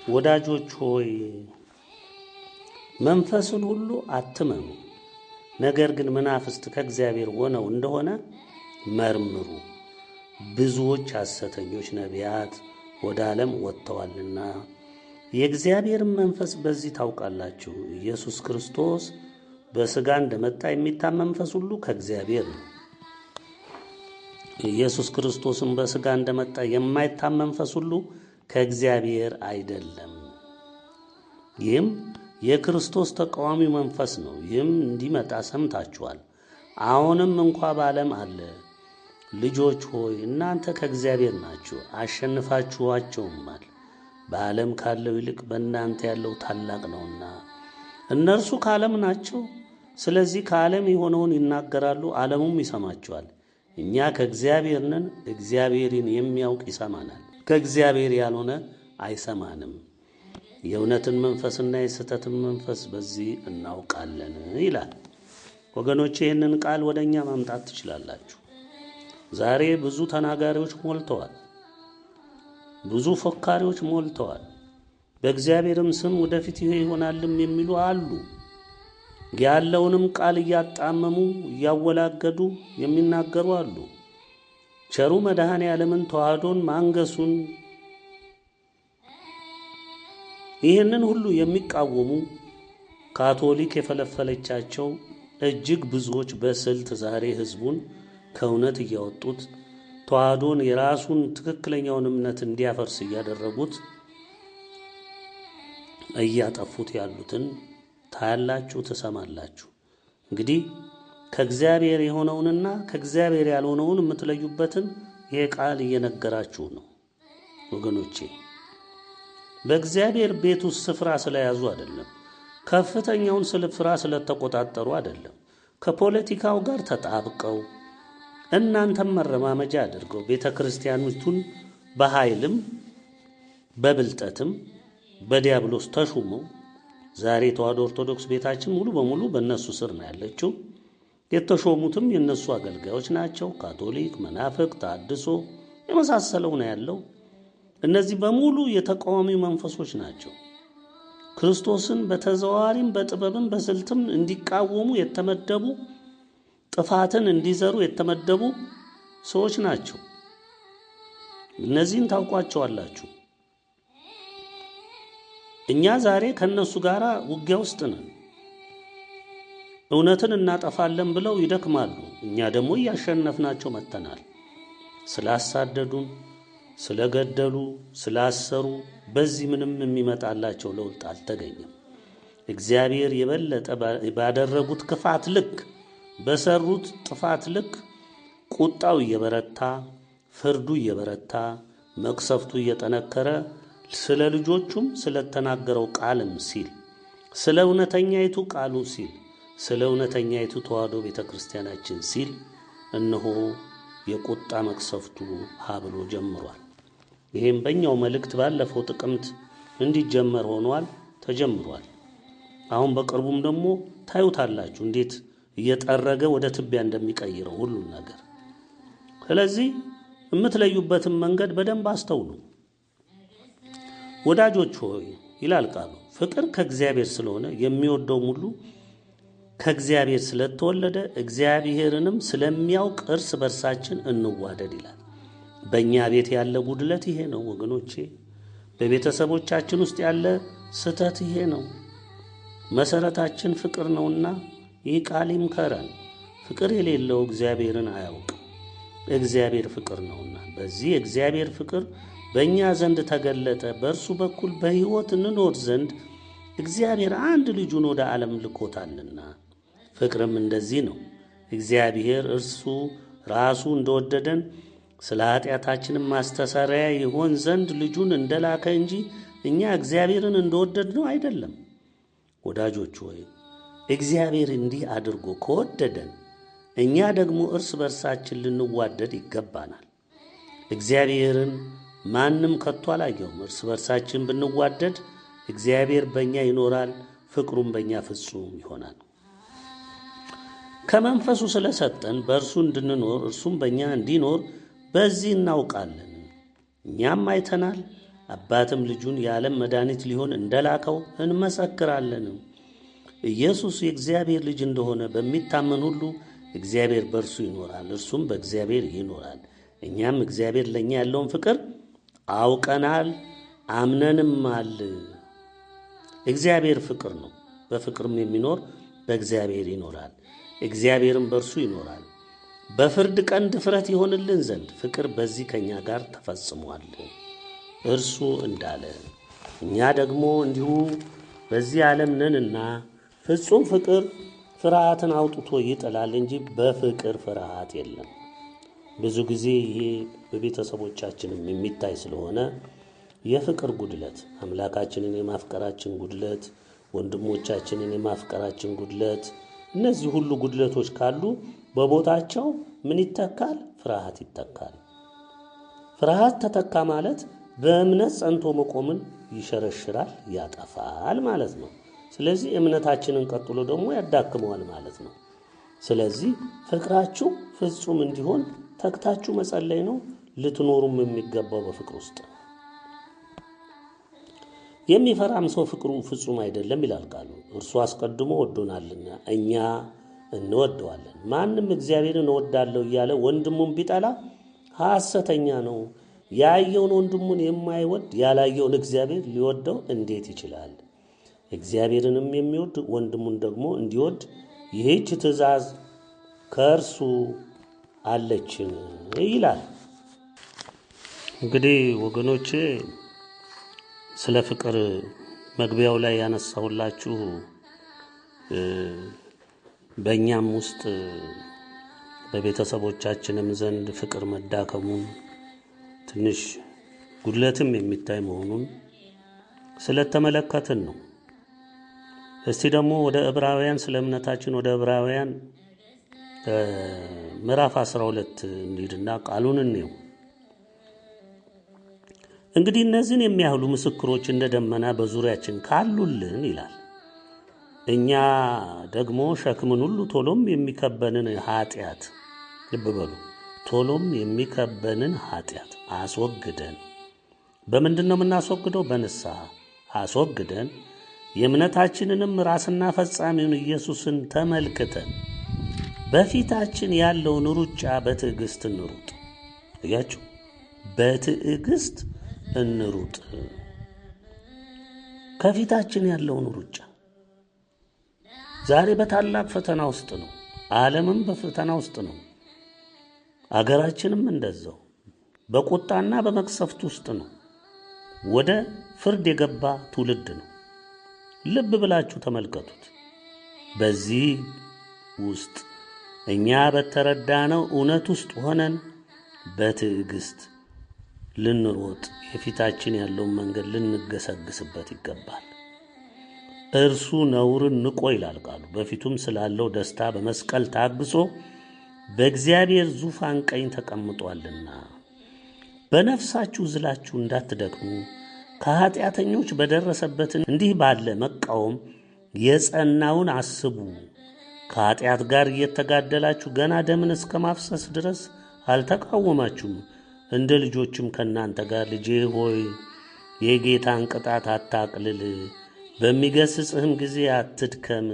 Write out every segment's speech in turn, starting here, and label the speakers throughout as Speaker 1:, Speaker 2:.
Speaker 1: ወዳጆች ሆይ መንፈስን ሁሉ አትመኑ፣ ነገር ግን መናፍስት ከእግዚአብሔር ሆነው እንደሆነ መርምሩ፣ ብዙዎች ሐሰተኞች ነቢያት ወደ ዓለም ወጥተዋልና። የእግዚአብሔርን መንፈስ በዚህ ታውቃላችሁ። ኢየሱስ ክርስቶስ በሥጋ እንደመጣ የሚታመን መንፈስ ሁሉ ከእግዚአብሔር ነው። ኢየሱስ ክርስቶስም በሥጋ እንደመጣ የማይታመን መንፈስ ሁሉ ከእግዚአብሔር አይደለም። ይህም የክርስቶስ ተቃዋሚ መንፈስ ነው። ይህም እንዲመጣ ሰምታችኋል። አሁንም እንኳ በዓለም አለ። ልጆች ሆይ እናንተ ከእግዚአብሔር ናችሁ፣ አሸንፋችኋቸውማል። በዓለም ካለው ይልቅ በእናንተ ያለው ታላቅ ነውና። እነርሱ ከዓለም ናቸው፣ ስለዚህ ከዓለም የሆነውን ይናገራሉ፣ ዓለሙም ይሰማቸዋል። እኛ ከእግዚአብሔር ነን፣ እግዚአብሔርን የሚያውቅ ይሰማናል፣ ከእግዚአብሔር ያልሆነ አይሰማንም። የእውነትን መንፈስና የስህተትን መንፈስ በዚህ እናውቃለን ይላል። ወገኖች ይህንን ቃል ወደ እኛ ማምጣት ትችላላችሁ። ዛሬ ብዙ ተናጋሪዎች ሞልተዋል፣ ብዙ ፎካሪዎች ሞልተዋል። በእግዚአብሔርም ስም ወደፊት ይሄ ይሆናልም የሚሉ አሉ። ያለውንም ቃል እያጣመሙ እያወላገዱ የሚናገሩ አሉ። ቸሩ መድኃኔ ዓለምን ተዋህዶን ማንገሱን ይህንን ሁሉ የሚቃወሙ ካቶሊክ የፈለፈለቻቸው እጅግ ብዙዎች በስልት ዛሬ ሕዝቡን ከእውነት እያወጡት ተዋህዶን የራሱን ትክክለኛውን እምነት እንዲያፈርስ እያደረጉት እያጠፉት ያሉትን ታያላችሁ፣ ትሰማላችሁ። እንግዲህ ከእግዚአብሔር የሆነውንና ከእግዚአብሔር ያልሆነውን የምትለዩበትን ይሄ ቃል እየነገራችሁ ነው ወገኖቼ። በእግዚአብሔር ቤት ውስጥ ስፍራ ስለያዙ አይደለም፣ ከፍተኛውን ስፍራ ስለተቆጣጠሩ አይደለም፣ ከፖለቲካው ጋር ተጣብቀው እናንተም መረማመጃ አድርገው ቤተ ክርስቲያኖቹን በኃይልም በብልጠትም በዲያብሎስ ተሹመው ዛሬ ተዋሕዶ ኦርቶዶክስ ቤታችን ሙሉ በሙሉ በእነሱ ስር ነው ያለችው። የተሾሙትም የእነሱ አገልጋዮች ናቸው። ካቶሊክ፣ መናፍቅ፣ ተሐድሶ የመሳሰለው ነው ያለው። እነዚህ በሙሉ የተቃዋሚ መንፈሶች ናቸው። ክርስቶስን በተዘዋዋሪም በጥበብም በስልትም እንዲቃወሙ የተመደቡ፣ ጥፋትን እንዲዘሩ የተመደቡ ሰዎች ናቸው። እነዚህን ታውቋቸዋላችሁ። እኛ ዛሬ ከነሱ ጋር ውጊያ ውስጥ ነን። እውነትን እናጠፋለን ብለው ይደክማሉ። እኛ ደግሞ እያሸነፍናቸው መጥተናል። ስላሳደዱን፣ ስለገደሉ፣ ስላሰሩ በዚህ ምንም የሚመጣላቸው ለውጥ አልተገኘም። እግዚአብሔር የበለጠ ባደረጉት ክፋት ልክ፣ በሰሩት ጥፋት ልክ ቁጣው እየበረታ፣ ፍርዱ እየበረታ፣ መቅሰፍቱ እየጠነከረ ስለ ልጆቹም ስለተናገረው ቃልም ሲል ስለ እውነተኛይቱ ቃሉ ሲል ስለ እውነተኛይቱ ተዋሕዶ ቤተ ክርስቲያናችን ሲል እነሆ የቁጣ መቅሰፍቱ ሀብሎ ጀምሯል። ይህም በእኛው መልእክት ባለፈው ጥቅምት እንዲጀመር ሆኗል፣ ተጀምሯል። አሁን በቅርቡም ደግሞ ታዩታላችሁ እንዴት እየጠረገ ወደ ትቢያ እንደሚቀይረው ሁሉን ነገር። ስለዚህ የምትለዩበትን መንገድ በደንብ አስተውሉ። ወዳጆች ሆይ ይላል ቃሉ፣ ፍቅር ከእግዚአብሔር ስለሆነ የሚወደውም ሁሉ ከእግዚአብሔር ስለተወለደ እግዚአብሔርንም ስለሚያውቅ እርስ በርሳችን እንዋደድ ይላል። በእኛ ቤት ያለ ጉድለት ይሄ ነው ወገኖቼ። በቤተሰቦቻችን ውስጥ ያለ ስህተት ይሄ ነው። መሰረታችን ፍቅር ነውና ይህ ቃል ይምከረን። ፍቅር የሌለው እግዚአብሔርን አያውቅም። እግዚአብሔር ፍቅር ነውና በዚህ እግዚአብሔር ፍቅር በእኛ ዘንድ ተገለጠ። በእርሱ በኩል በሕይወት እንኖር ዘንድ እግዚአብሔር አንድ ልጁን ወደ ዓለም ልኮታልና። ፍቅርም እንደዚህ ነው፣ እግዚአብሔር እርሱ ራሱ እንደወደደን ስለ ኃጢአታችንም ማስተሰሪያ ይሆን ዘንድ ልጁን እንደላከ እንጂ እኛ እግዚአብሔርን እንደወደድነው አይደለም። ወዳጆች ሆይ እግዚአብሔር እንዲህ አድርጎ ከወደደን እኛ ደግሞ እርስ በርሳችን ልንዋደድ ይገባናል። እግዚአብሔርን ማንም ከቶ አላየውም። እርስ በርሳችን ብንዋደድ እግዚአብሔር በእኛ ይኖራል፣ ፍቅሩም በእኛ ፍጹም ይሆናል። ከመንፈሱ ስለሰጠን በእርሱ እንድንኖር እርሱም በእኛ እንዲኖር በዚህ እናውቃለን። እኛም አይተናል፣ አባትም ልጁን የዓለም መድኃኒት ሊሆን እንደላከው እንመሰክራለን። ኢየሱስ የእግዚአብሔር ልጅ እንደሆነ በሚታመን ሁሉ እግዚአብሔር በእርሱ ይኖራል፣ እርሱም በእግዚአብሔር ይኖራል። እኛም እግዚአብሔር ለእኛ ያለውን ፍቅር አውቀናል አምነንማል። እግዚአብሔር ፍቅር ነው። በፍቅርም የሚኖር በእግዚአብሔር ይኖራል፣ እግዚአብሔርም በእርሱ ይኖራል። በፍርድ ቀን ድፍረት ይሆንልን ዘንድ ፍቅር በዚህ ከእኛ ጋር ተፈጽሟል። እርሱ እንዳለ እኛ ደግሞ እንዲሁ በዚህ ዓለም ነንና። ፍጹም ፍቅር ፍርሃትን አውጥቶ ይጥላል እንጂ በፍቅር ፍርሃት የለም። ብዙ ጊዜ ይሄ በቤተሰቦቻችንም የሚታይ ስለሆነ የፍቅር ጉድለት፣ አምላካችንን የማፍቀራችን ጉድለት፣ ወንድሞቻችንን የማፍቀራችን ጉድለት፣ እነዚህ ሁሉ ጉድለቶች ካሉ በቦታቸው ምን ይተካል? ፍርሃት ይተካል። ፍርሃት ተተካ ማለት በእምነት ጸንቶ መቆምን ይሸረሽራል፣ ያጠፋል ማለት ነው። ስለዚህ እምነታችንን ቀጥሎ ደግሞ ያዳክመዋል ማለት ነው። ስለዚህ ፍቅራችሁ ፍጹም እንዲሆን ተግታችሁ መጸለይ ነው። ልትኖሩም የሚገባው በፍቅር ውስጥ ነው። የሚፈራም ሰው ፍቅሩ ፍጹም አይደለም ይላል ቃሉ። እርሱ አስቀድሞ ወዶናልና እኛ እንወደዋለን። ማንም እግዚአብሔርን እወዳለሁ እያለ ወንድሙን ቢጠላ ሐሰተኛ ነው። ያየውን ወንድሙን የማይወድ ያላየውን እግዚአብሔር ሊወደው እንዴት ይችላል? እግዚአብሔርንም የሚወድ ወንድሙን ደግሞ እንዲወድ ይህች ትእዛዝ ከእርሱ አለችን ይላል። እንግዲህ ወገኖቼ ስለ ፍቅር መግቢያው ላይ ያነሳሁላችሁ በእኛም ውስጥ በቤተሰቦቻችንም ዘንድ ፍቅር መዳከሙን ትንሽ ጉድለትም የሚታይ መሆኑን ስለተመለከትን ነው። እስቲ ደግሞ ወደ ዕብራውያን ስለ እምነታችን ወደ ዕብራውያን ምዕራፍ 12 እንሂድና ቃሉን እንየው። እንግዲህ እነዚህን የሚያህሉ ምስክሮች እንደ ደመና በዙሪያችን ካሉልን ይላል፣ እኛ ደግሞ ሸክምን ሁሉ ቶሎም የሚከበንን ኃጢአት፣ ልብ በሉ፣ ቶሎም የሚከበንን ኃጢአት አስወግደን። በምንድን ነው የምናስወግደው? በንስሐ አስወግደን የእምነታችንንም ራስና ፈጻሚውን ኢየሱስን ተመልክተን በፊታችን ያለውን ሩጫ በትዕግስት እንሩጥ። እያችሁ በትዕግስት እንሩጥ። ከፊታችን ያለውን ሩጫ ዛሬ በታላቅ ፈተና ውስጥ ነው። ዓለምም በፈተና ውስጥ ነው። አገራችንም እንደዛው በቁጣና በመቅሰፍት ውስጥ ነው። ወደ ፍርድ የገባ ትውልድ ነው። ልብ ብላችሁ ተመልከቱት። በዚህ ውስጥ እኛ በተረዳነው እውነት ውስጥ ሆነን በትዕግስት ልንሮጥ፣ የፊታችን ያለውን መንገድ ልንገሰግስበት ይገባል። እርሱ ነውርን ንቆ ይላል ቃሉ፣ በፊቱም ስላለው ደስታ በመስቀል ታግሶ በእግዚአብሔር ዙፋን ቀኝ ተቀምጧልና። በነፍሳችሁ ዝላችሁ እንዳትደክሙ ከኃጢአተኞች በደረሰበትን እንዲህ ባለ መቃወም የጸናውን አስቡ። ከኃጢአት ጋር እየተጋደላችሁ ገና ደምን እስከ ማፍሰስ ድረስ አልተቃወማችሁም። እንደ ልጆችም ከእናንተ ጋር ልጄ ሆይ የጌታን ቅጣት አታቅልል፣ በሚገስጽህም ጊዜ አትድከም፣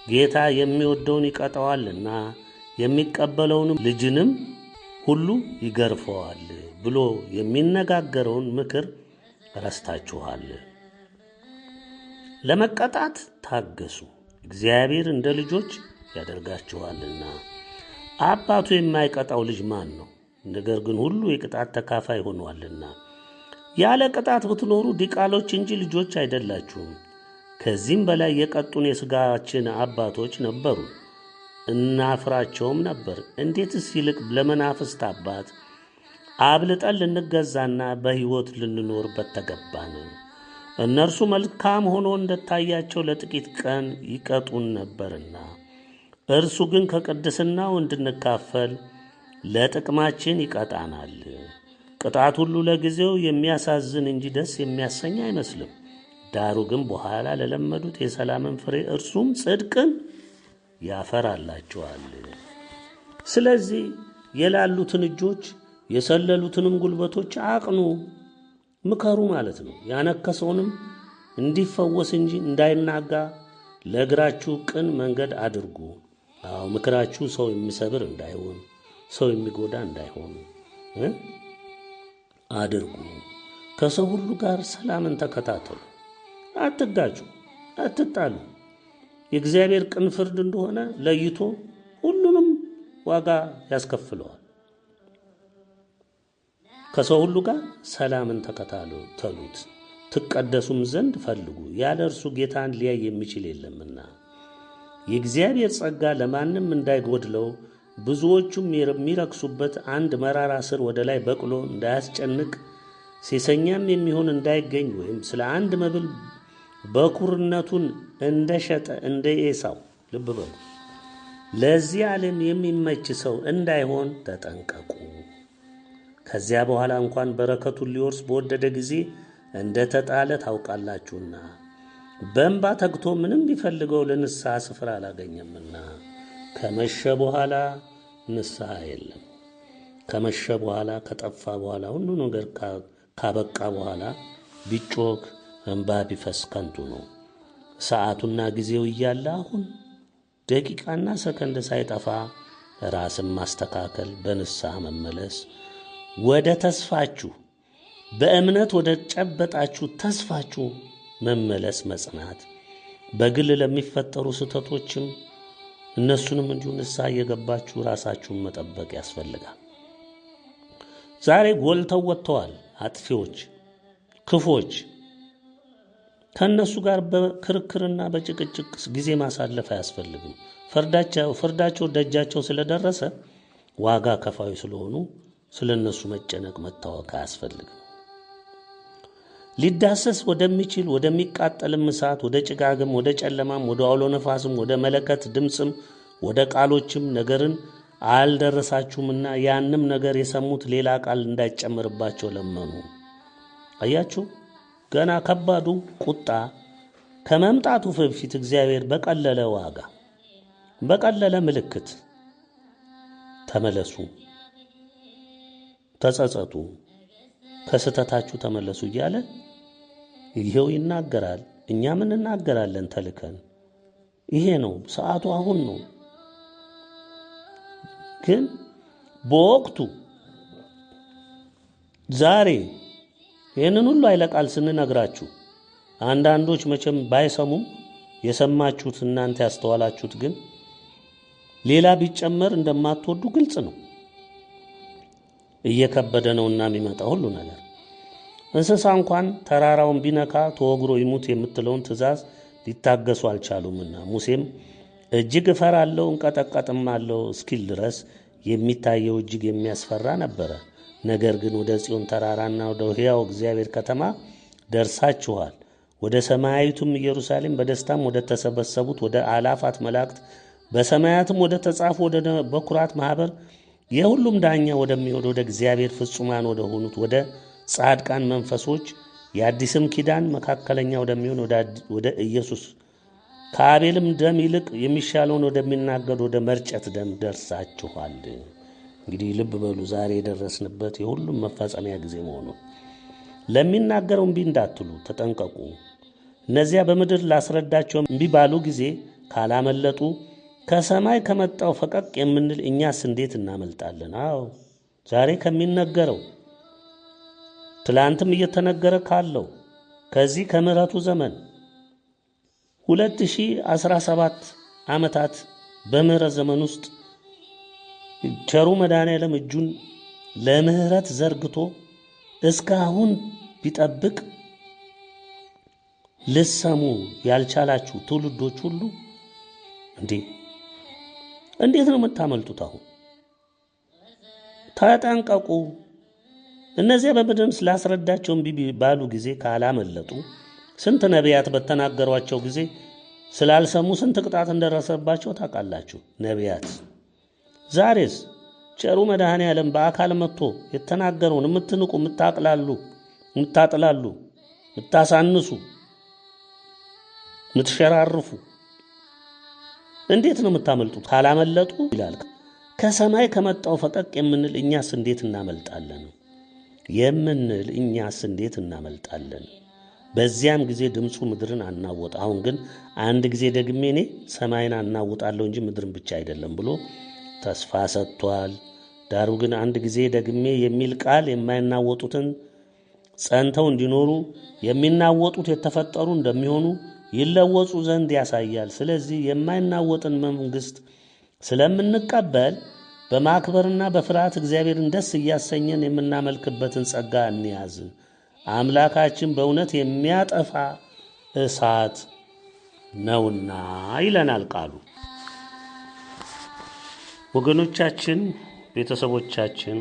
Speaker 1: ጌታ የሚወደውን ይቀጣዋልና የሚቀበለውንም ልጅንም ሁሉ ይገርፈዋል ብሎ የሚነጋገረውን ምክር ረስታችኋል። ለመቀጣት ታገሱ፣ እግዚአብሔር እንደ ልጆች ያደርጋችኋልና። አባቱ የማይቀጣው ልጅ ማን ነው? ነገር ግን ሁሉ የቅጣት ተካፋይ ሆኗልና። ያለ ቅጣት ብትኖሩ ዲቃሎች እንጂ ልጆች አይደላችሁም። ከዚህም በላይ የቀጡን የሥጋችን አባቶች ነበሩ፣ እናፍራቸውም ነበር። እንዴትስ ይልቅ ለመናፍስት አባት አብልጠን ልንገዛና በሕይወት ልንኖር በተገባን። እነርሱ መልካም ሆኖ እንደታያቸው ለጥቂት ቀን ይቀጡን ነበርና፣ እርሱ ግን ከቅድስናው እንድንካፈል ለጥቅማችን ይቀጣናል። ቅጣት ሁሉ ለጊዜው የሚያሳዝን እንጂ ደስ የሚያሰኝ አይመስልም። ዳሩ ግን በኋላ ለለመዱት የሰላምን ፍሬ እርሱም ጽድቅን ያፈራላቸዋል። ስለዚህ የላሉትን እጆች የሰለሉትንም ጉልበቶች አቅኑ። ምከሩ ማለት ነው። ያነከሰውንም እንዲፈወስ እንጂ እንዳይናጋ ለእግራችሁ ቅን መንገድ አድርጉ። ምክራችሁ ሰው የሚሰብር እንዳይሆን፣ ሰው የሚጎዳ እንዳይሆን አድርጉ። ከሰው ሁሉ ጋር ሰላምን ተከታተሉ። አትጋጩ፣ አትጣሉ። የእግዚአብሔር ቅን ፍርድ እንደሆነ ለይቶ ሁሉንም ዋጋ ያስከፍለዋል። ከሰው ሁሉ ጋር ሰላምን ተከታተሉት፣ ትቀደሱም ዘንድ ፈልጉ። ያለ እርሱ ጌታን ሊያይ የሚችል የለምና። የእግዚአብሔር ጸጋ ለማንም እንዳይጎድለው ብዙዎቹም የሚረክሱበት አንድ መራራ ስር ወደ ላይ በቅሎ እንዳያስጨንቅ ሴሰኛም የሚሆን እንዳይገኝ ወይም ስለ አንድ መብል በኩርነቱን እንደሸጠ እንደ ኤሳው ልብ በሉ ለዚህ ዓለም የሚመች ሰው እንዳይሆን ተጠንቀቁ። ከዚያ በኋላ እንኳን በረከቱን ሊወርስ በወደደ ጊዜ እንደ ተጣለ ታውቃላችሁና በእንባ ተግቶ ምንም ቢፈልገው ለንስሐ ስፍራ አላገኘምና። ከመሸ በኋላ ንስሐ የለም። ከመሸ በኋላ ከጠፋ በኋላ ሁሉ ነገር ካበቃ በኋላ ቢጮክ እንባ ቢፈስ ከንቱ ነው። ሰዓቱና ጊዜው እያለ አሁን ደቂቃና ሰከንድ ሳይጠፋ ራስን ማስተካከል፣ በንስሐ መመለስ፣ ወደ ተስፋችሁ በእምነት ወደ ጨበጣችሁ ተስፋችሁ መመለስ፣ መጽናት፣ በግል ለሚፈጠሩ ስህተቶችም እነሱንም እንዲሁ ንስሐ እየገባችሁ ራሳችሁን መጠበቅ ያስፈልጋል። ዛሬ ጎልተው ወጥተዋል አጥፊዎች፣ ክፎች። ከእነሱ ጋር በክርክርና በጭቅጭቅ ጊዜ ማሳለፍ አያስፈልግም። ፍርዳቸው ደጃቸው ስለደረሰ ዋጋ ከፋዩ ስለሆኑ ስለ እነሱ መጨነቅ መታወክ አያስፈልግም። ሊዳሰስ ወደሚችል ወደሚቃጠልም እሳት፣ ወደ ጭጋግም፣ ወደ ጨለማም፣ ወደ አውሎ ነፋስም፣ ወደ መለከት ድምፅም፣ ወደ ቃሎችም ነገርን አልደረሳችሁምና ያንም ነገር የሰሙት ሌላ ቃል እንዳይጨምርባቸው ለመኑ። አያችሁ፣ ገና ከባዱ ቁጣ ከመምጣቱ በፊት እግዚአብሔር በቀለለ ዋጋ፣ በቀለለ ምልክት ተመለሱ፣ ተጸጸቱ፣ ከስተታችሁ ተመለሱ እያለ ይሄው ይናገራል። እኛም እንናገራለን ተልከን። ይሄ ነው ሰዓቱ፣ አሁን ነው። ግን በወቅቱ ዛሬ ይህንን ሁሉ ኃይለ ቃል ስንነግራችሁ አንዳንዶች መቼም ባይሰሙም የሰማችሁት እናንተ ያስተዋላችሁት ግን ሌላ ቢጨመር እንደማትወዱ ግልጽ ነው። እየከበደ ነውና የሚመጣ ሁሉ ነገር። እንስሳ እንኳን ተራራውን ቢነካ ተወግሮ ይሙት የምትለውን ትእዛዝ ሊታገሱ አልቻሉምና ሙሴም እጅግ እፈራለሁ እንቀጠቀጥማለሁ እስኪል ድረስ የሚታየው እጅግ የሚያስፈራ ነበረ። ነገር ግን ወደ ጽዮን ተራራና ወደ ሕያው እግዚአብሔር ከተማ ደርሳችኋል፣ ወደ ሰማያዊቱም ኢየሩሳሌም በደስታም ወደ ተሰበሰቡት ወደ አላፋት መላእክት በሰማያትም ወደ ተጻፉ ወደ በኩራት ማኅበር የሁሉም ዳኛ ወደሚሆን ወደ እግዚአብሔር ፍጹማን ወደ ሆኑት ወደ ጻድቃን መንፈሶች የአዲስም ኪዳን መካከለኛ ወደሚሆን ወደ ኢየሱስ ከአቤልም ደም ይልቅ የሚሻለውን ወደሚናገር ወደ መርጨት ደም ደርሳችኋል። እንግዲህ ልብ በሉ ዛሬ የደረስንበት የሁሉም መፈጸሚያ ጊዜ መሆኑን። ለሚናገረው እምቢ እንዳትሉ ተጠንቀቁ። እነዚያ በምድር ላስረዳቸው እምቢ ባሉ ጊዜ ካላመለጡ ከሰማይ ከመጣው ፈቀቅ የምንል እኛስ እንዴት እናመልጣለን? አዎ ዛሬ ከሚነገረው ትላንትም እየተነገረ ካለው ከዚህ ከምሕረቱ ዘመን 2017 ዓመታት በምሕረት ዘመን ውስጥ ቸሩ መድኃኔዓለም እጁን ለምሕረት ዘርግቶ እስካሁን ቢጠብቅ ልሰሙ ያልቻላችሁ ትውልዶች ሁሉ እንዴት ነው የምታመልጡት? አሁን ተጠንቀቁ። እነዚያ በምድር ስላስረዳቸው እምቢ ባሉ ጊዜ ካላመለጡ ስንት ነቢያት በተናገሯቸው ጊዜ ስላልሰሙ ስንት ቅጣት እንደደረሰባቸው ታውቃላችሁ ነቢያት። ዛሬስ ቸሩ መድኃኔዓለም በአካል መጥቶ የተናገረውን የምትንቁ፣ የምታጥላሉ፣ የምታሳንሱ፣ የምትሸራርፉ እንዴት ነው የምታመልጡት? ካላመለጡ ይላል ከሰማይ ከመጣው ፈቀቅ የምንል እኛስ እንዴት እናመልጣለን? የምንል እኛስ እንዴት እናመልጣለን? በዚያም ጊዜ ድምፁ ምድርን አናወጠ። አሁን ግን አንድ ጊዜ ደግሜ እኔ ሰማይን አናውጣለሁ እንጂ ምድርን ብቻ አይደለም ብሎ ተስፋ ሰጥቷል። ዳሩ ግን አንድ ጊዜ ደግሜ የሚል ቃል የማይናወጡትን ጸንተው እንዲኖሩ የሚናወጡት የተፈጠሩ እንደሚሆኑ ይለወጡ ዘንድ ያሳያል። ስለዚህ የማይናወጥን መንግሥት ስለምንቀበል በማክበርና በፍርሃት እግዚአብሔርን ደስ እያሰኘን የምናመልክበትን ጸጋ እንያዝ። አምላካችን በእውነት የሚያጠፋ እሳት ነውና ይለናል ቃሉ። ወገኖቻችን፣ ቤተሰቦቻችን፣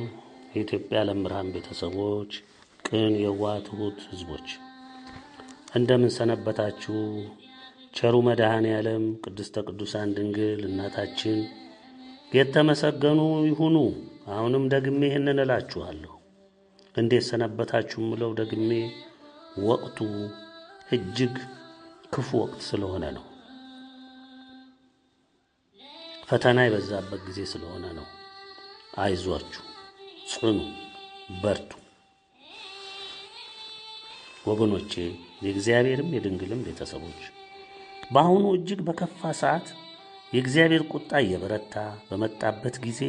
Speaker 1: የኢትዮጵያ ዓለም ብርሃን ቤተሰቦች፣ ቅን የዋህ ትሑት ሕዝቦች እንደምን ሰነበታችሁ? ቸሩ መድኃኔ ዓለም ቅድስተ ቅዱሳን ድንግል እናታችን የተመሰገኑ ይሁኑ። አሁንም ደግሜ ይህንን እላችኋለሁ። እንዴት ሰነበታችሁ ምለው ደግሜ ወቅቱ እጅግ ክፉ ወቅት ስለሆነ ነው። ፈተና የበዛበት ጊዜ ስለሆነ ነው። አይዟችሁ፣ ጽኑ፣ በርቱ ወገኖቼ፣ የእግዚአብሔርም የድንግልም ቤተሰቦች። በአሁኑ እጅግ በከፋ ሰዓት የእግዚአብሔር ቁጣ እየበረታ በመጣበት ጊዜ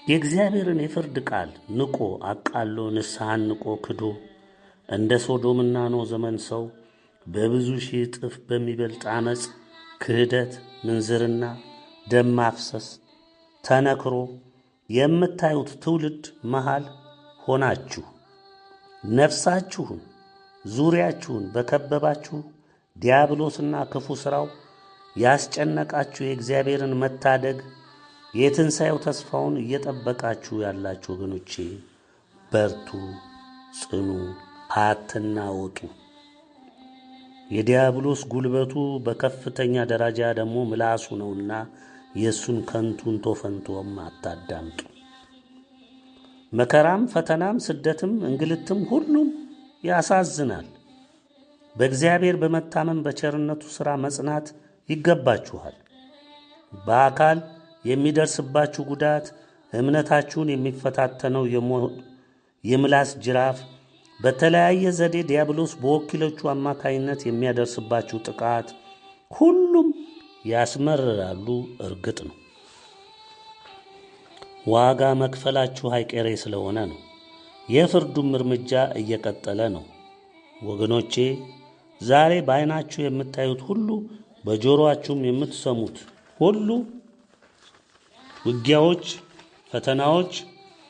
Speaker 1: የእግዚአብሔርን የፍርድ ቃል ንቆ አቃሎ ንስሐን ንቆ ክዶ እንደ ሶዶምና ኖህ ዘመን ሰው በብዙ ሺህ እጥፍ በሚበልጥ ዓመፅ፣ ክህደት፣ ምንዝርና፣ ደም ማፍሰስ ተነክሮ የምታዩት ትውልድ መሃል ሆናችሁ ነፍሳችሁን ዙሪያችሁን በከበባችሁ ዲያብሎስና ክፉ ሥራው ያስጨነቃችሁ የእግዚአብሔርን መታደግ የትንሣኤው ተስፋውን እየጠበቃችሁ ያላችሁ ወገኖቼ በርቱ፣ ጽኑ፣ አትናወጡ። የዲያብሎስ ጉልበቱ በከፍተኛ ደረጃ ደግሞ ምላሱ ነውና የእሱን ከንቱን ቶፈንቶም አታዳምጡ። መከራም፣ ፈተናም፣ ስደትም፣ እንግልትም ሁሉም ያሳዝናል። በእግዚአብሔር በመታመን በቸርነቱ ሥራ መጽናት ይገባችኋል። በአካል የሚደርስባችሁ ጉዳት፣ እምነታችሁን የሚፈታተነው የምላስ ጅራፍ፣ በተለያየ ዘዴ ዲያብሎስ በወኪሎቹ አማካይነት የሚያደርስባችሁ ጥቃት ሁሉም ያስመርራሉ። እርግጥ ነው ዋጋ መክፈላችሁ አይቀሬ ስለሆነ ነው። የፍርዱም እርምጃ እየቀጠለ ነው። ወገኖቼ ዛሬ በዓይናችሁ የምታዩት ሁሉ በጆሮአችሁም የምትሰሙት ሁሉ ውጊያዎች፣ ፈተናዎች፣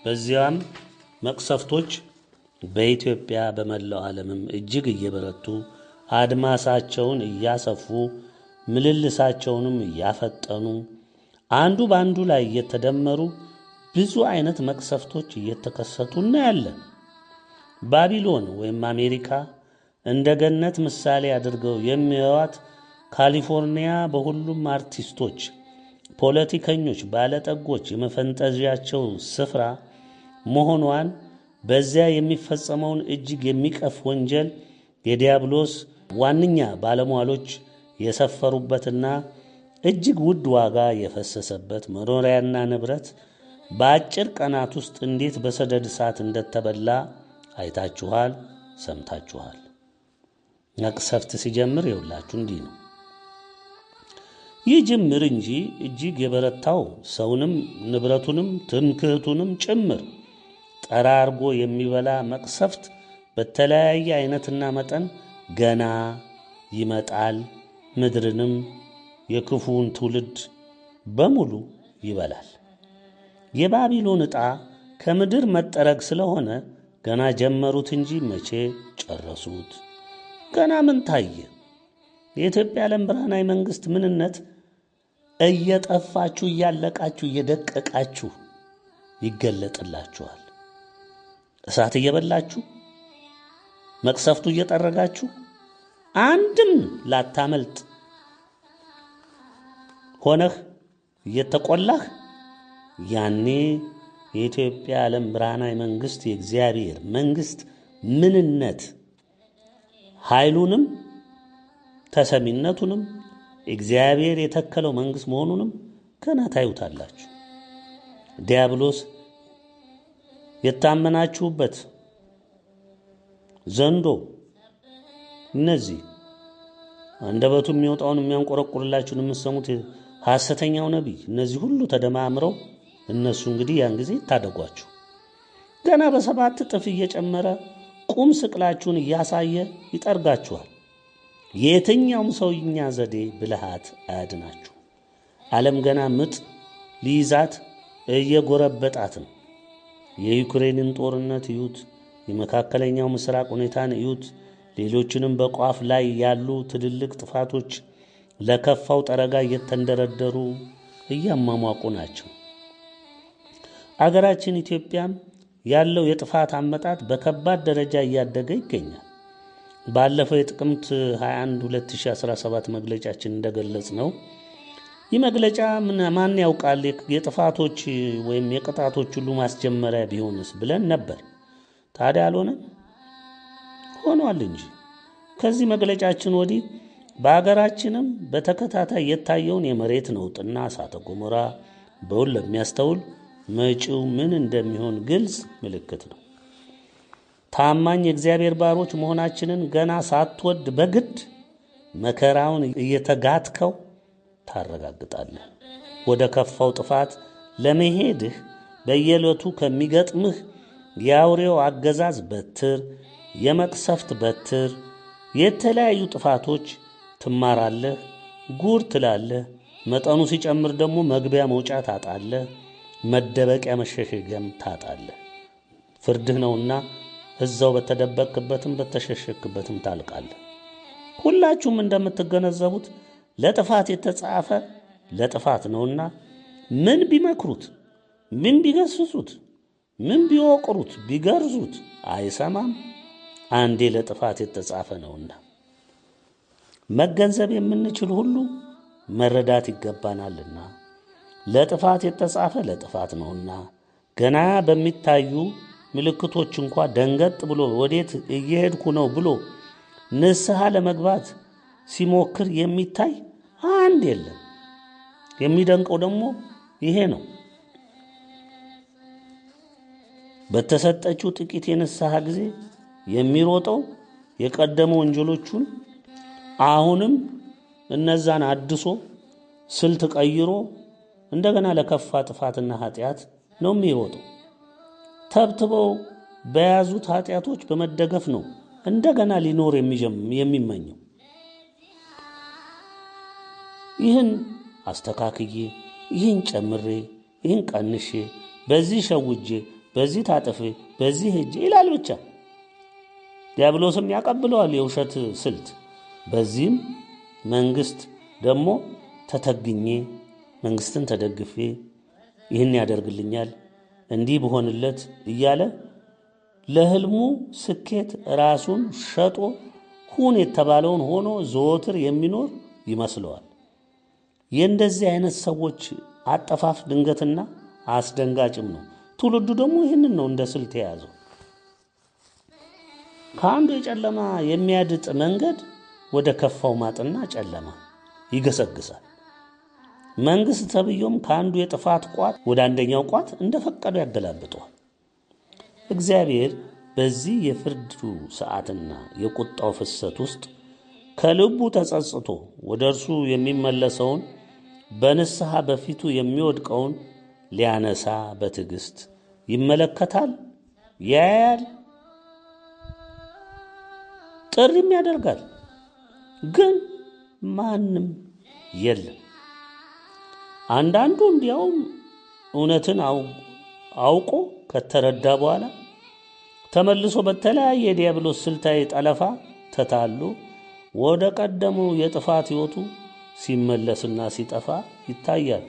Speaker 1: በዚያም መቅሰፍቶች በኢትዮጵያ በመላው ዓለምም እጅግ እየበረቱ አድማሳቸውን እያሰፉ ምልልሳቸውንም እያፈጠኑ አንዱ በአንዱ ላይ እየተደመሩ ብዙ አይነት መቅሰፍቶች እየተከሰቱ እናያለን። ባቢሎን ወይም አሜሪካ እንደ ገነት ምሳሌ አድርገው የሚያዩት ካሊፎርኒያ በሁሉም አርቲስቶች፣ ፖለቲከኞች፣ ባለጠጎች የመፈንጠዣቸው ስፍራ መሆኗን በዚያ የሚፈጸመውን እጅግ የሚቀፍ ወንጀል የዲያብሎስ ዋነኛ ባለሟሎች የሰፈሩበትና እጅግ ውድ ዋጋ የፈሰሰበት መኖሪያና ንብረት በአጭር ቀናት ውስጥ እንዴት በሰደድ እሳት እንደተበላ አይታችኋል፣ ሰምታችኋል። መቅሰፍት ሲጀምር ይውላችሁ እንዲህ ነው። ይህ ጅምር እንጂ እጅግ የበረታው ሰውንም ንብረቱንም ትምክህቱንም ጭምር ጠራርጎ የሚበላ መቅሰፍት በተለያየ አይነትና መጠን ገና ይመጣል። ምድርንም የክፉውን ትውልድ በሙሉ ይበላል። የባቢሎን ዕጣ ከምድር መጠረግ ስለሆነ ገና ጀመሩት እንጂ መቼ ጨረሱት? ገና ምን ታየ? የኢትዮጵያ ዓለም ብርሃናዊ መንግሥት ምንነት እየጠፋችሁ እያለቃችሁ እየደቀቃችሁ ይገለጥላችኋል። እሳት እየበላችሁ መቅሰፍቱ እየጠረጋችሁ አንድም ላታመልጥ ሆነህ እየተቆላህ ያኔ የኢትዮጵያ ዓለም ብርሃናዊ መንግሥት የእግዚአብሔር መንግሥት ምንነት ኃይሉንም ተሰሚነቱንም እግዚአብሔር የተከለው መንግሥት መሆኑንም ገና ታዩታላችሁ። ዲያብሎስ የታመናችሁበት ዘንዶ፣ እነዚህ አንደበቱ የሚወጣውን የሚያንቆረቁርላችሁን የምትሰሙት ሐሰተኛው ነቢይ፣ እነዚህ ሁሉ ተደማምረው እነሱ እንግዲህ ያን ጊዜ ይታደጓችሁ። ገና በ7 እጥፍ እየጨመረ ቁም ስቅላችሁን እያሳየ ይጠርጋችኋል። የትኛውም ሰውኛ ዘዴ ብልሃት አያድናችሁ። ዓለም ገና ምጥ ሊይዛት እየጎረበጣት ነው። የዩክሬንን ጦርነት እዩት፣ የመካከለኛው ምስራቅ ሁኔታን እዩት። ሌሎችንም በቋፍ ላይ ያሉ ትልልቅ ጥፋቶች ለከፋው ጠረጋ እየተንደረደሩ እያሟሟቁ ናቸው። አገራችን ኢትዮጵያም ያለው የጥፋት አመጣጥ በከባድ ደረጃ እያደገ ይገኛል። ባለፈው የጥቅምት 21 2017 መግለጫችን እንደገለጽ ነው። ይህ መግለጫ ማን ያውቃል የጥፋቶች ወይም የቅጣቶች ሁሉ ማስጀመሪያ ቢሆንስ ብለን ነበር። ታዲያ አልሆነም? ሆኗል እንጂ። ከዚህ መግለጫችን ወዲህ በአገራችንም በተከታታይ የታየውን የመሬት ነውጥና እሳተ ገሞራ በውል ለሚያስተውል መጪው ምን እንደሚሆን ግልጽ ምልክት ነው። ታማኝ የእግዚአብሔር ባሮች መሆናችንን ገና ሳትወድ በግድ መከራውን እየተጋትከው ታረጋግጣለህ። ወደ ከፋው ጥፋት ለመሄድህ በየዕለቱ ከሚገጥምህ የአውሬው አገዛዝ በትር፣ የመቅሰፍት በትር፣ የተለያዩ ጥፋቶች ትማራለህ፣ ጉር ትላለህ። መጠኑ ሲጨምር ደግሞ መግቢያ መውጫ ታጣለህ፣ መደበቂያ መሸሸጊያም ታጣለህ። ፍርድህ ነውና እዛው በተደበቅበትም በተሸሸክበትም ታልቃለህ። ሁላችሁም እንደምትገነዘቡት ለጥፋት የተጻፈ ለጥፋት ነውና ምን ቢመክሩት፣ ምን ቢገስጹት፣ ምን ቢወቅሩት፣ ቢገርዙት አይሰማም። አንዴ ለጥፋት የተጻፈ ነውና መገንዘብ የምንችል ሁሉ መረዳት ይገባናልና ለጥፋት የተጻፈ ለጥፋት ነውና ገና በሚታዩ ምልክቶች እንኳ ደንገጥ ብሎ ወዴት እየሄድኩ ነው ብሎ ንስሐ ለመግባት ሲሞክር የሚታይ አንድ የለም። የሚደንቀው ደግሞ ይሄ ነው። በተሰጠችው ጥቂት የንስሐ ጊዜ የሚሮጠው የቀደሙ ወንጀሎቹን አሁንም እነዛን አድሶ ስልት ቀይሮ እንደገና ለከፋ ጥፋትና ኃጢአት ነው የሚሮጠው። ተብትበው በያዙት ኃጢአቶች በመደገፍ ነው እንደገና ሊኖር የሚመኘው። ይህን አስተካክዬ፣ ይህን ጨምሬ፣ ይህን ቀንሼ፣ በዚህ ሸውጄ፣ በዚህ ታጥፌ፣ በዚህ ሄጄ ይላል ብቻ። ዲያብሎስም ያቀብለዋል የውሸት ስልት። በዚህም መንግስት ደግሞ ተተግኜ መንግስትን ተደግፌ ይህን ያደርግልኛል እንዲህ በሆንለት እያለ ለህልሙ ስኬት ራሱን ሸጦ ሁን የተባለውን ሆኖ ዘወትር የሚኖር ይመስለዋል። የእንደዚህ አይነት ሰዎች አጠፋፍ ድንገትና አስደንጋጭም ነው። ትውልዱ ደግሞ ይህንን ነው እንደ ስልት የያዘው። ከአንዱ የጨለማ የሚያድጥ መንገድ ወደ ከፋው ማጥና ጨለማ ይገሰግሳል። መንግስት ተብዮም ከአንዱ የጥፋት ቋት ወደ አንደኛው ቋት እንደፈቀደው ያገላብጠዋል። እግዚአብሔር በዚህ የፍርዱ ሰዓትና የቁጣው ፍሰት ውስጥ ከልቡ ተጸጽቶ ወደ እርሱ የሚመለሰውን በንስሐ በፊቱ የሚወድቀውን ሊያነሳ በትዕግስት ይመለከታል፣ ያያል፣ ጥሪም ያደርጋል። ግን ማንም የለም። አንዳንዱ እንዲያውም እውነትን አውቆ ከተረዳ በኋላ ተመልሶ በተለያየ ዲያብሎስ ስልታዊ ጠለፋ ተታሎ ወደ ቀደመው የጥፋት ሕይወቱ ሲመለስና ሲጠፋ ይታያል።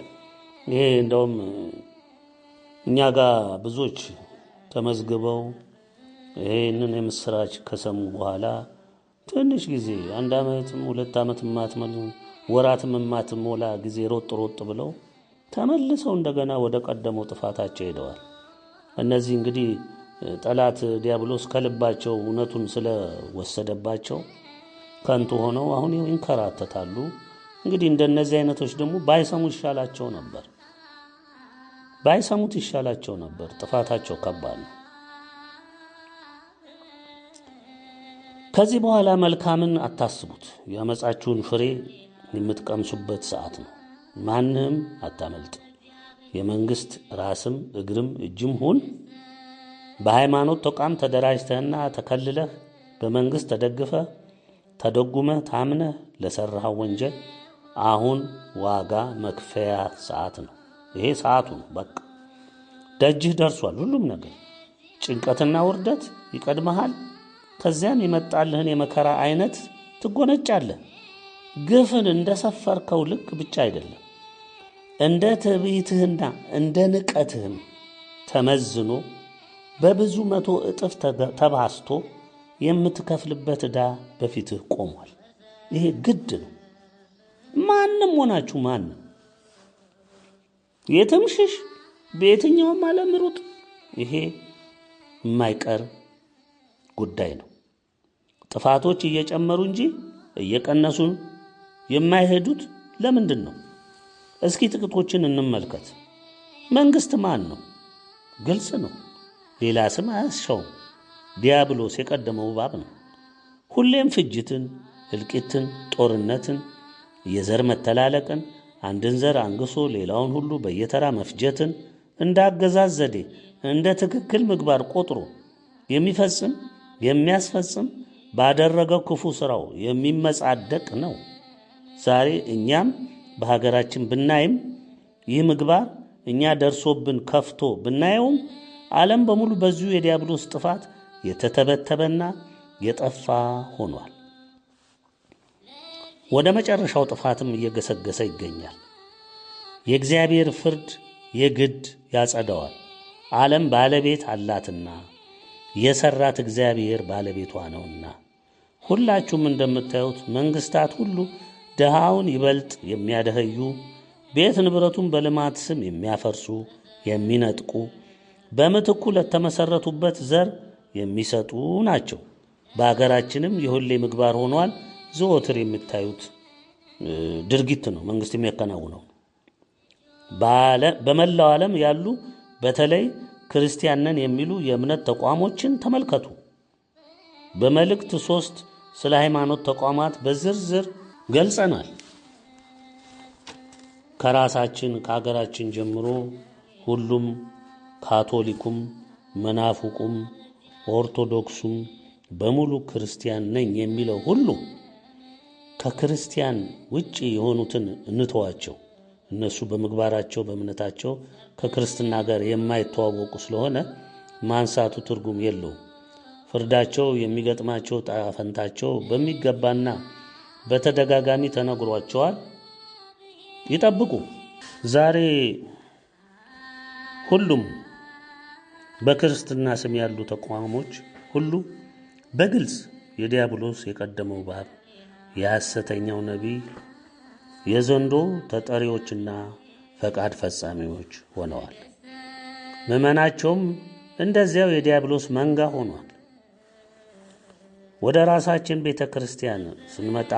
Speaker 1: ይሄ እንደውም እኛ ጋር ብዙዎች ተመዝግበው ይሄንን የምስራች ከሰሙ በኋላ ትንሽ ጊዜ 1 ዓመትም 2 ዓመትም ወራትም የማትሞላ ጊዜ ሮጥ ብለው ተመልሰው እንደገና ወደ ቀደመው ጥፋታቸው ሄደዋል። እነዚህ እንግዲህ ጠላት ዲያብሎስ ከልባቸው እውነቱን ስለወሰደባቸው ከንቱ ሆነው አሁን ይንከራተታሉ። እንግዲህ እንደነዚህ አይነቶች ደግሞ ባይሰሙት ይሻላቸው ነበር። ጥፋታቸው ከባድ ነው። ከዚህ በኋላ መልካምን አታስቡት፣ ያመጻችሁን ፍሬ የምትቀምሱበት ሰዓት ነው። ማንንም አታመልጥ። የመንግስት ራስም እግርም እጅም ሁን። በሃይማኖት ተቋም ተደራጅተህና ተከልለህ በመንግስት ተደግፈህ ተደጉመህ ታምነህ ለሰራኸው ወንጀል አሁን ዋጋ መክፈያ ሰዓት ነው። ይሄ ሰዓቱ ነው። በቃ ደጅህ ደርሷል። ሁሉም ነገር ጭንቀትና ውርደት ይቀድመሃል። ከዚያም የመጣልህን የመከራ አይነት ትጎነጫለህ። ግፍን እንደሰፈርከው ልክ ብቻ አይደለም፣ እንደ ትዕቢትህና እንደ ንቀትህም ተመዝኖ በብዙ መቶ እጥፍ ተባስቶ የምትከፍልበት ዕዳ በፊትህ ቆሟል። ይሄ ግድ ነው። ማንም ሆናችሁ ማንም የትም ሽሽ፣ በየትኛውም ዓለም ሩጥ፣ ይሄ የማይቀር ጉዳይ ነው። ጥፋቶች እየጨመሩ እንጂ እየቀነሱ የማይሄዱት ለምንድን ነው? እስኪ ጥቂቶችን እንመልከት። መንግስት ማን ነው? ግልጽ ነው። ሌላ ስም አያሻውም። ዲያብሎስ የቀደመው እባብ ነው። ሁሌም ፍጅትን፣ እልቂትን፣ ጦርነትን፣ የዘር መተላለቅን፣ አንድን ዘር አንግሶ ሌላውን ሁሉ በየተራ መፍጀትን እንደ አገዛዝ ዘዴ እንደ ትክክል ምግባር ቆጥሮ የሚፈጽም የሚያስፈጽም ባደረገው ክፉ ሥራው የሚመጻደቅ ነው። ዛሬ እኛም በሀገራችን ብናይም ይህ ምግባር እኛ ደርሶብን ከፍቶ ብናየውም ዓለም በሙሉ በዚሁ የዲያብሎስ ጥፋት የተተበተበና የጠፋ ሆኗል። ወደ መጨረሻው ጥፋትም እየገሰገሰ ይገኛል። የእግዚአብሔር ፍርድ የግድ ያጸደዋል። ዓለም ባለቤት አላትና የሰራት እግዚአብሔር ባለቤቷ ነውና። ሁላችሁም እንደምታዩት መንግስታት ሁሉ ድሃውን ይበልጥ የሚያደህዩ፣ ቤት ንብረቱን በልማት ስም የሚያፈርሱ፣ የሚነጥቁ፣ በምትኩ ለተመሰረቱበት ዘር የሚሰጡ ናቸው። በአገራችንም የሁሌ ምግባር ሆኗል። ዘወትር የምታዩት ድርጊት ነው መንግስት የሚያከናውነው። በመላው ዓለም ያሉ በተለይ ክርስቲያንን የሚሉ የእምነት ተቋሞችን ተመልከቱ። በመልእክት 3 ስለ ሃይማኖት ተቋማት በዝርዝር ገልጸናል። ከራሳችን ከሀገራችን ጀምሮ ሁሉም ካቶሊኩም፣ መናፍቁም፣ ኦርቶዶክሱም በሙሉ ክርስቲያን ነኝ የሚለው ሁሉ ከክርስቲያን ውጪ የሆኑትን እንተዋቸው። እነሱ በምግባራቸው በእምነታቸው ከክርስትና ጋር የማይተዋወቁ ስለሆነ ማንሳቱ ትርጉም የለውም። ፍርዳቸው የሚገጥማቸው ጣፈንታቸው በሚገባና በተደጋጋሚ ተነግሯቸዋል። ይጠብቁ። ዛሬ ሁሉም በክርስትና ስም ያሉ ተቋሞች ሁሉ በግልጽ የዲያብሎስ የቀደመው እባብ የሐሰተኛው ነቢይ የዘንዶ ተጠሪዎችና ፈቃድ ፈጻሚዎች ሆነዋል። ምዕመናቸውም እንደዚያው የዲያብሎስ መንጋ ሆኗል። ወደ ራሳችን ቤተ ክርስቲያን ስንመጣ